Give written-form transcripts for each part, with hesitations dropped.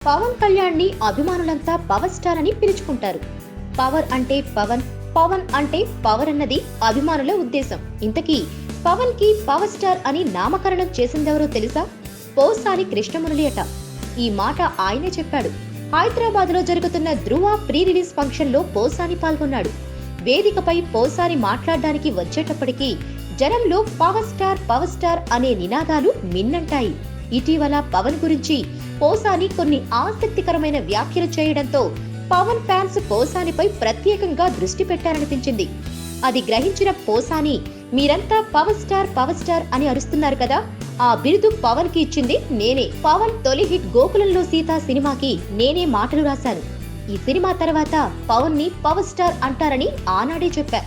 పవన్ కళ్యాణ్ ని అభిమానులంతా power star అని పిలుచుకుంటారు. పవర్ అంటే పవన్, పవన్ అంటే పవర్ అన్నది అభిమానుల ఉద్దేశం. ఇంతకీ పవన్ కి పవర్ స్టార్ అని నామకరణం చేసిందెవరో తెలుసా? పోసాని కృష్ణమురళి అట. ఈ మాట ఆయనే చెప్పాడు. హైదరాబాద్ లో జరుగుతున్న ధృవ ప్రీ రిలీజ్ ఫంక్షన్ లో పోసాని పాల్గొన్నాడు. వేదికపై పోసాని మాట్లాడడానికి వచ్చేటప్పటికి జనంలో పవర్ స్టార్ అనే నినాదాలు మిన్నంటాయి. ఇటీవల పవన్ గురించి పోసాని కొన్ని ఆసక్తికరమైన వ్యాఖ్యలు చేయడంతో పవన్ ఫ్యాన్స్ పోసానిపై ప్రత్యేకంగా దృష్టి పెట్టారనిపించింది. అది గ్రహించిన పోసాని, మీరంతా పవర్ స్టార్ అని అరుస్తున్నారు కదా, ఆ బిరుదు పవన్ కి ఇచ్చింది నేనే. పవన్ తొలి హిట్ గోకులంలో సీత సినిమాకి నేనే మాటలు రాశాను. ఈ సినిమా తర్వాత పవన్ ని పవర్ స్టార్ అంటారని ఆనాడే చెప్పా.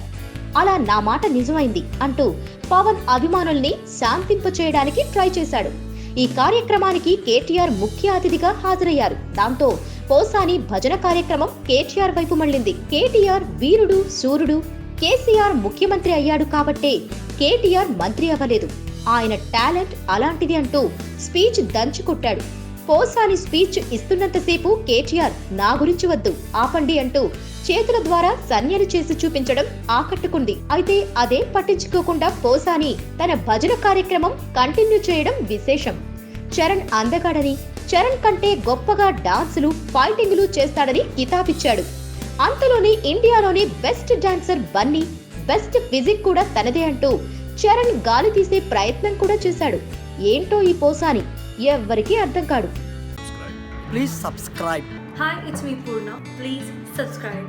అలా నా మాట నిజమైంది అంటూ పవన్ అభిమానుల్ని శాంతింప చేయడానికి ట్రై చేశాడు. ఈ కార్యక్రమానికి కేటీఆర్ ముఖ్య అతిథిగా హాజరయ్యారు. దాంతో పోసాని భజన కార్యక్రమం కేటీఆర్ వైపు మళ్ళింది. కేటీఆర్ వీరుడు శూరుడు, కేసీఆర్ ముఖ్యమంత్రి అయ్యాడు కాబట్టే కేటీఆర్ మంత్రి అవ్వలేదు, ఆయన టాలెంట్ అలాంటిది అంటూ స్పీచ్ దంచుకొట్టాడు. పోసాని స్పీచ్ ఇస్తున్నంతసేపు కేటీఆర్ నా గురించి వద్దు ఆపండి అంటూ చేతుల ద్వారా సన్యలు చేసి చూపించడం ఆకట్టుకుంది. అయితే అదే పట్టించుకోకుండా పోసాని తన భజన కార్యక్రమం కంటిన్యూ చేయడం విశేషం. చరణ్ అందగాడని, చరణ్ కంటే గొప్పగా డాన్సులు ఫైటింగులు చేస్తాడని కితాబిచ్చాడు. అంతలోనే ఇండియాలోనే best dancer Bunny, best physique కూడా తనదే అంటూ చరణ్ గాలి తీసే ప్రయత్నం కూడా చేశాడు. ఏంటో ఈ పోసాని ఎవ్వరికీ అర్థం కాడు. Please subscribe. Hi, it's me Purna. Please subscribe.